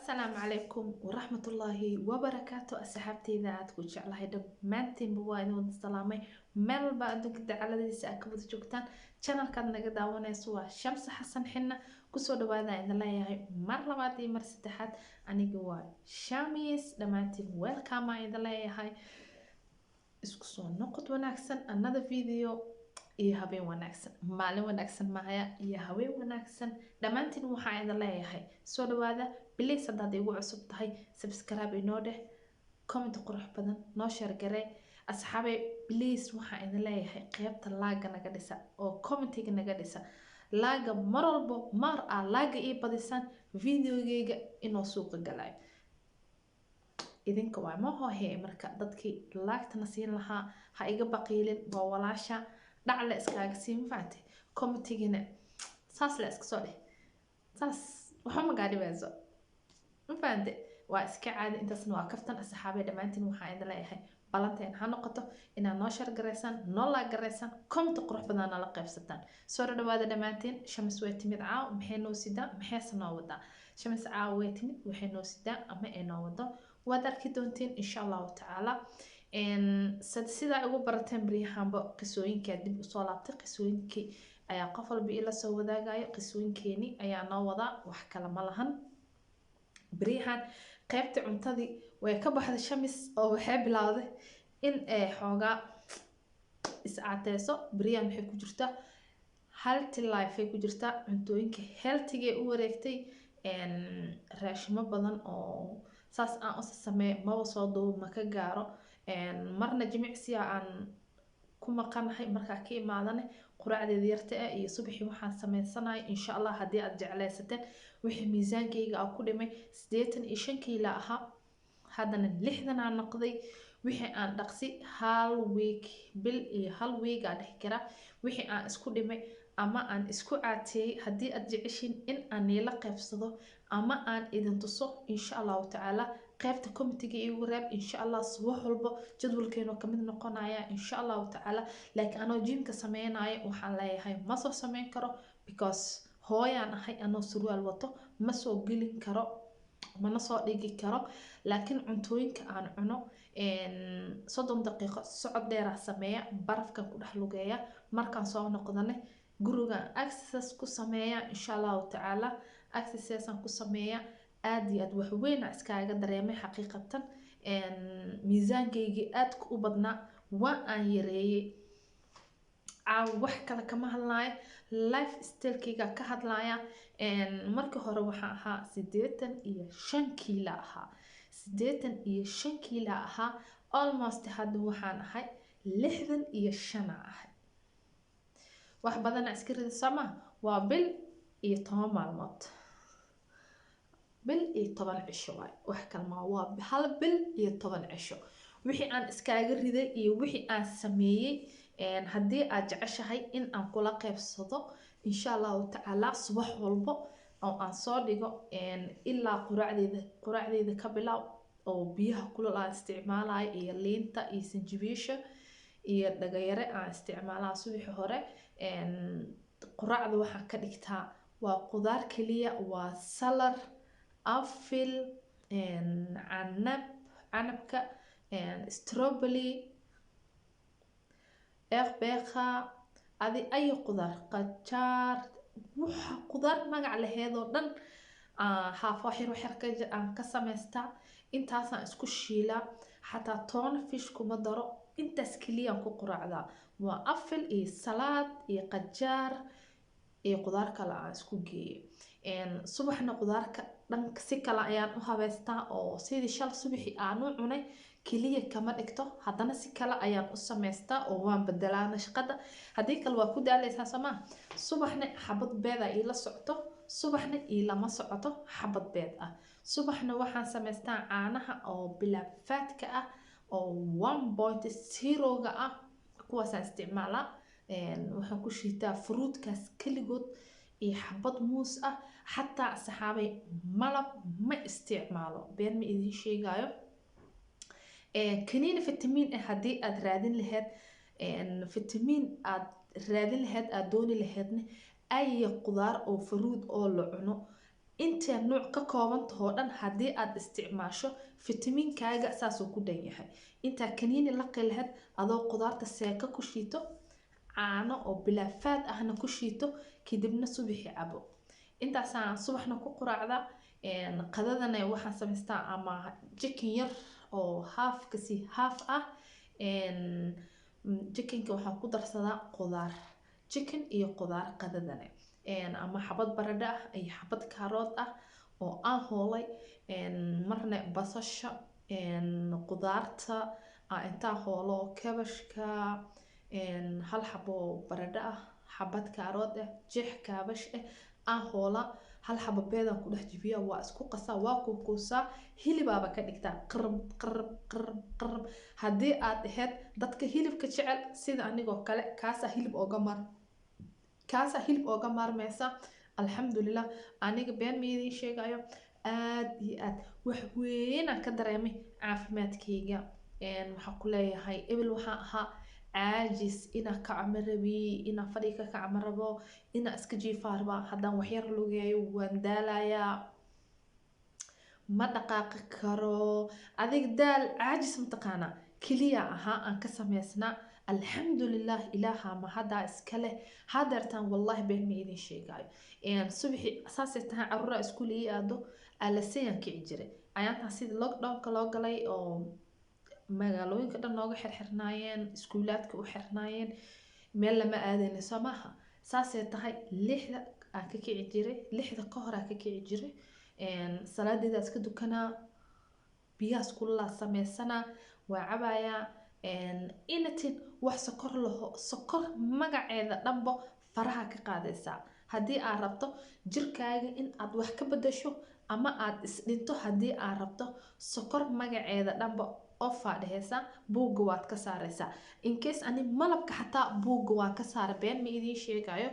السلام عليكم ورحمة الله وبركاته أصحابتي إذا عادكم جعلها دمانتين بوايد والسلامي مeel baa adduunka dacaladiisa aa ka wada joogtaan channelkaad naga daawanayso waa Shamsi Xasan Xinna kusoo dhawaada idin leeyahay mar labaad iyo mar saddexaad aniga waa Shamis dhammaantiin welcome aan idin leeyahay isku soo noqod wanaagsan another video iyo habeen wanaagsan maalin wanaagsan maaya iyo habeen wanaagsan dhammaantiin waxaan idin leeyahay soo dhawaada please haddaad igu cusub tahay subscribe inoo dheh comment qurux badan noo share garee asxaabe please waxaan idin leeyahay qaybta laaga naga dhisa oo commentiga naga dhisa laaga mar walbo mar aa laaga ii badisaan videogeyga inoo suuqa galayo idinka waa ma hoohee marka dadkii laagtana siin lahaa ha iga baqiilin waa walaasha dhacle iskaaga sii mafaante commentigina saas la iska soo dheh saas waxa magaadhibayso mafaante waa iska caadi intaasna waa kaftan asxaabe dhammaantiin waxaan idin leeyahay balanteen ha noqoto inaad noo shar gareysaan noo laag gareysaan comment qurux badan nala qaybsataan soo dhawaada dhammaantiin Shamis way timid caaw maxay noo sidaa maxayse noo wadaa Shamis caaw way timid waxay noo sidaa ama ay noo wado waad arki doontiin insha allahu tacaala sida ugu barateen bariyahanba qisooyinka dib u soo laabtay qisooyinkii ayaa qof walba ila soo wadaagayo qisooyinkeeni ayaa noo wadaa wax kale ma lahan bariyahan qaybta cuntadii way ka baxday Shamis oo waxay bilowday in ay xoogaa is-caateyso bariyahan waxay ku jirtaa healthy life ay ku jirtaa cuntooyinka healthiga u wareegtay raashimo badan oo saas aan u sameeyo maba soo duub ma ka gaaro marna jimicsiga aan ku maqanahay markaa ka imaadane quraacdeeda yarta ah iyo subaxii waxaan sameysanahay insha Allah haddii aad jeclaysateen wixii miisaankayga aan ku dhimay 85 kiilo ahaa haddana 60 aan noqday wixii aan dhaqsi hal week bil iyo hal week aan dhihi karaa wixii aan isku dhimay ama aan isku caateeyay haddii aad jeceshiin in aan niila qaybsado ama aan idin tuso insha allahu tacaala qaybta commentiga igu reeb insha Allah subax walba jadwalkeenu ka mid noqonaya insha allahu tacaala laakiin anoo jimka sameynayo waxaan leeyahay ma soo sameyn karo because hooyaan ahay anoo surwaal wato ma soo gelin karo mana soo dhigi karo laakiin cuntooyinka aan cuno 30 daqiiqo socod dheer ah sameeya barafkan ku dhex lugeeya markaan soo noqdane guriga exercise ku sameeya insha allahu tacaala exercise aan ku sameeya aad iyo aad wax weyn iskaaga dareemay xaqiiqatan miisaankayga aad u badnaa waa aan yareeyay wax kale kama hadlaayo life stylekayga ka hadlaaya markii hore waxaan ahaa 85 kiilo ahaa 85 kiilo ahaa almost hadda waxaan ahay 65 ahay wax badan iska rida sama waa bil iyo 10 maalmood bil iyo 10 cisho waay wax kalma waa hal bil iyo 10 cisho wixii aan iskaaga riday iyo wixii aan sameeyay haddii aad jeceshahay in aan kula qaybsado insha allahu tacaala subax walbo oo aan soo dhigo ilaa quraacdeeda ka bilow oo biyaha kulul aan isticmaalayo iyo liinta iyo sinjibiisha iyo dhagayare aan isticmaalayo subaxii hore quraacda waxaan ka dhigtaa waa qudaar kaliya waa salar apple canabka strawberry beeqa adi ay qudaar qajaar waxa qudaar magac laheed oo dhan haaf waxyar aan ka samaystaa intaasaan isku shiilaa xataa toon fish kuma daro intaas kaliya ku quraacdaa waa apple iyo salaad iyo qajaar iyo qudaar kale aan isku geeyo subaxna qudaarka dhan si kale ayaan u habeystaa oo sidii shal subaxii aan u cunay kaliya kama dhigto haddana si kale ayaan u sameystaa oo waan bedelaa nashqada haddii kale waa ku daaleysaa samaa subaxna xabad beed ah ila socoto subaxna ilama socoto xabad beed ah subaxna waxaan sameystaa caanaha oo bilaa faadka ah oo 1.0 ga ah kuwaasaan isticmaalaa waxaan ku shiitaa fruutkaas kaligood iyo xabad muus ah xataa saxaabay malab ma isticmaalo been ma idin sheegayo kaniini fitamiin ah haddii aad raadin lahayd fitamiin aad raadin lahayd aad dooni lahaydna ay qudaar oo fruit oo la cuno inta nooc ka kooban tahay oo dhan haddii aad isticmaasho fitamiinkaaga saasuu ku dhan yahay. intaa kaniini la qilheed adoo qudaarta seeka ku shiito caano oo bilaafaad ahna ku shiito kadibna subaxi cabo. intaasaan subaxna ku quraacda qadadana waxaan samaystaa ama chicken yar oo half kasi half ah chickenka waxaan ku darsadaa qudaar chicken iyo qudaar qadadana ama xabad baradho ah iyo xabad kaarood ah oo aan hoolay marna basasha qudaarta intaa hoolo kabashka hal xabo baradho ah xabad kaarood ah jeex kaabash ah aan hoola hal xabo beedaan ku dhex jibiya waa isku qasaa waa kuukuusaa hilibaaba ka dhigtaa qrb haddii aad ahayd dadka hilibka jecel sida anigoo kale kaasaa hilib ooga maarmaysa. alxamdulilah aniga been ma idiin sheegayo aad iyo aad wax weynaan ka dareemay caafimaadkayga. waxaan ku leeyahay ebel waxaan ahaa caajis inaa kacma rabi inaa fadhiga ka kacma rabo inaa iska jiifaa rabaa haddaan waxyar lugeeyo waan daalayaa ma dhaqaaqi karo adig daal caajis mataqaanaa keliya ahaa aan ka samaysnaa. alxamdulilah ilaaha ma haddaa iska leh hadeertaan wallahi been ma idin sheegayo subaxi saasay tahay caruura iskuul ii aado alasayaan kici jiray ayaantaan sida lockdownka loo galay oo magaalooyinka dhan nooga xirxirnaayeen iskuulaadka u xirnaayeen meel lama aadayna soo maaha saasay tahay 6 aan ka kici jiray 6 ka hor aan ka kici jiray salaadeeda iska dukanaa biyaas kulaa sameysana waa cabayaa inatin wax sokor laho sokor magaceeda dhanbo faraha ka qaadaysaa haddii aad rabto jirkaaga in aad wax ka bedasho ama aad isdhinto haddii aad rabto sokor magaceeda dhanbo ofaa dhehaysa buugga waad ka saaraysaa in case ani malabka xataa buugga waan ka saara been ma idiin sheegayo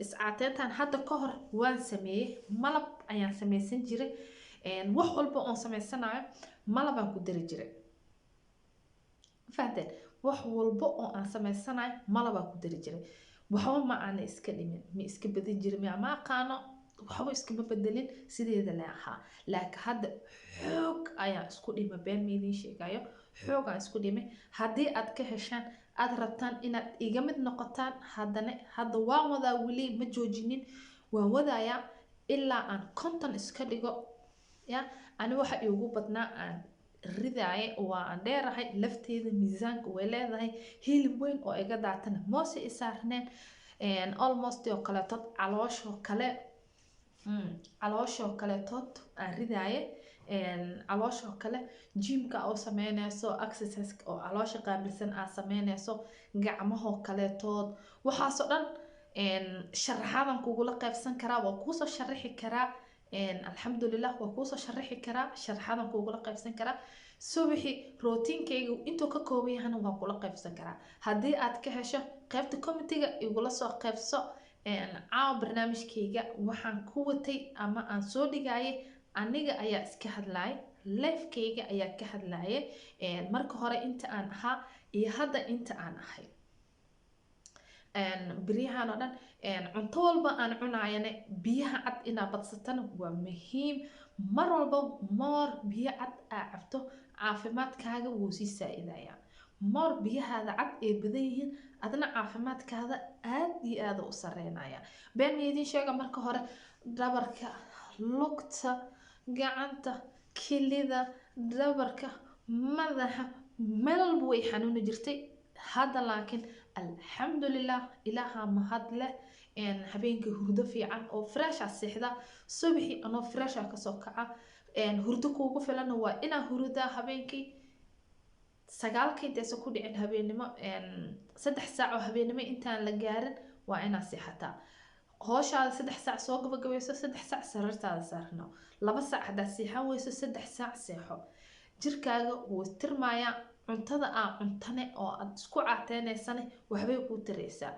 iscaateyntan hadda ka hor waan sameeyey malab ayaan samaysan jiray wax walba oon samaysanayo malabaan ku dari jiray fahanteen wax walba oo aan samaysanayo malabaan ku dari jiray waxba ma aana iska dhimin ma iska badin jirin ma aqaano waxba iskama bedelin sideeda la ahaa laakiin hadda xoog ayaan isku dhimay been ma idiin sheegayo xoog aan isku dhimay haddii aad ka heshaan aad rabtaan inaad iga mid noqotaan hadda waan wadaa weli ma joojinin waan wadayaa ilaa aan konton iska dhigo ya ani waxa iigu badnaa aan ridaaye waa aan dheerahay lafteeda miisaanka way leedahay hilib weyn oo iga daatana moose isaarneen almost oo kaleetood calooshoo kaleetood aan ridaaye calooshoo kale jimka oo sameynayso exercise oo caloosha qaabilsan aad sameynayso gacmahoo kaleetood waxaasoo dhan sharaxaadan kugula qaybsan karaa waa kuusoo sharaxi karaa alxamdulilah waa kuusoo sharaxi karaa sharaxaadan kugula qaybsan karaa subaxi rootiinkayga intuu ka kooban yahana waa kula qaybsan karaa haddii aad ka hesho qaybta committeega igula soo qaybso caawa barnaamijkayga waxaan ku watay ama aan soo dhigayay aniga ayaa iska hadlaayay lifekayga ayaa ka hadlaayay marka hore inta aan ahaa iyo hadda inta aan ahay بريحان أو دان cunto walba aan cunaayane biyaha cad inaa badsatana waa muhiim mar walba moor biyo cad aa cabto caafimaadkaaga wuu sii saa'idayaa moor biyahaada cad ee badan yihiin adna caafimaadkaada aad iyo aad u sareynaya been ma idiin sheega marka hore dhabarka lugta gacanta kilida dhabarka madaxa meel walba way xanuuni jirtay hadda laakiin alxamdulilah ilaaha mahad leh habeenkii hurdo fiican oo fresh ah seexda subaxii anoo fresh ah kasoo kaca hurdo kuugu filan waa inaa hurdaa habeenkii 9 intaysa ku dhicin habeenimo 3 saac oo habeenimo intaan la gaarin waa inaa seexataa hooshada 3 saac soo gabagabayso 3 saac sariirtaada saarno 2 saac hadaa seexan weyso 3 saac seexo jirkaaga wuu tirmayaa cuntada aan cuntane oo aad isku caateynaysan waxbay ku tiraysaa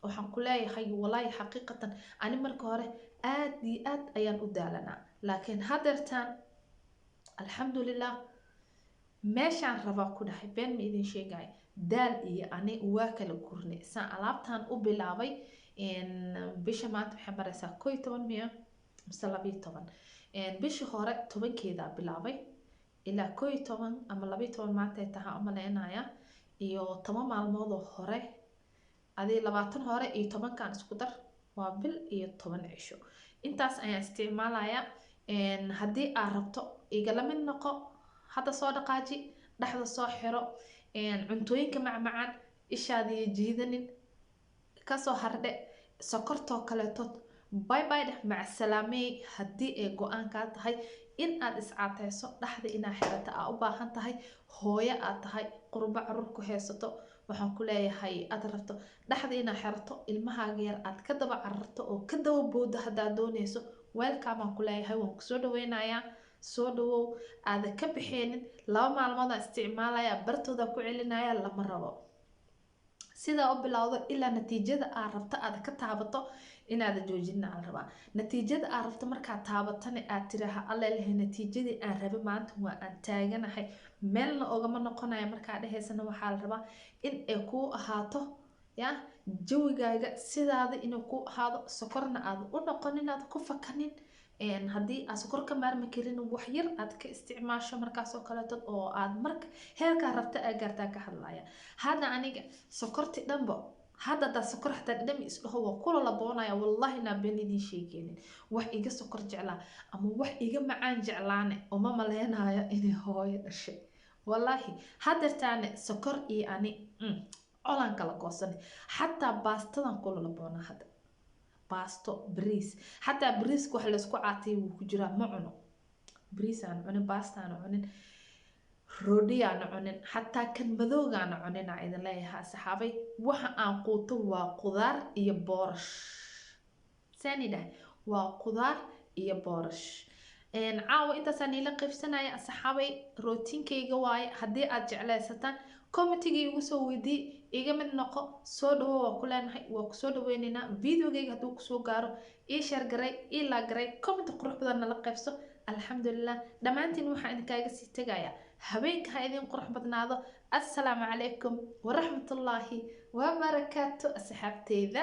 waxaan ku leeyahay wallahi xaqiiqatan ani marka hore aad iyo aad ayaan u daalanaa laakiin hadeertaan alxamdulilah meeshaan rabaa ku dhahay been ma idin sheegay daal iyo ani waa kala gurnay saan alaabtaan u bilaabay bisha maanta waxay maraysaa 11 miya mise 12 bishii hore 10keeda bilaabay ilaa 11 ama 12 maanta ay tahay umaleynaya iyo 10 maalmood oo hore adii 20 hore iyo 10kan isku dar waa bil iyo 10 cisho intaas ayaan isticmaalaya haddii aad rabto igala mid noqo hadda soo dhaqaaji dhaxda soo xiro cuntooyinka macmacaan ishaada iyo jiidanin kasoo hardhe sokortoo kaleetood bye bye dheh mac salaamey haddii ay go-aan kaa tahay in aad iscaateyso dhaxda inaa xirato aa u baahan tahay hooyo aad tahay qurbo caruur ku haysato waxaan ku leeyahay aad rabto dhaxda inaa xirato ilmahaaga yar aad ka daba cararto oo ka daba boodo haddaad dooneyso welcome aan ku leeyahay waan kusoo dhaweynayaa soo dhawow aada ka bixeenin 2 maalmood aan isticmaalaya bartooda ku celinaya lama rabo sidaa u bilowdo ilaa natiijada aad rabto aad ka taabato inaad joojina aan rabaa natiijada aad rabto markaad taabatana aad tiraha alla ilahay natiijadii aan rabay maanta waa aan taaganahay meelna ogama noqonaya markaa dhahaysana waxaa la rabaa in ay kuu ahaato ya jawigaaga sidaada inuu kuu ahaado sokorna aad u noqonin aad ku fakanin haddii aad sokor ka maarmi karin wax yar aad ka isticmaasho markaas oo kaleeto oo aad marka heerkaa rabta aad gaartaa ka hadlaya hadda aniga sokorti dhanba hadda da sokor xataa dhadhami isdhaho waa kula laboonaya wallahi inaa been idiin sheegeenin wax iga sokor jeclaa ama wax iga macaan jeclaane uma maleynayo inay hooyo dhashay wallahi haddeertaane sokor iyo ani colaan kala goosane xataa baastadan kula laboona hadda baasto bariis xataa bariiska wax laysku caatay wuu ku jiraa ma cuno bariis aan cunin baasta aan cunin roodhi aan cunin xataa kan madowga aan cunin aan idin leeyahay saxaabay waxa aan quuto waa qudaar iyo boorash sanida waa qudaar iyo boorash caawa intaasaan ila qaybsanaya saxaabay rootinkayga waaye haddii aad jeclaysataan commentiga igu soo weydii iga mid noqo soo dhawo waa ku leenahay waa ku soo dhaweynaynaa videogayga hadduu kusoo gaaro ii share garay ii laa garay comment qurux badan nala qaybso alxamdulilah dhammaantiin waxaan idinkaaga sii tegayaa habeenka ha idin qurux badnaado assalaamu calaykum waraxmatullaahi wabarakaatu asxaabteyda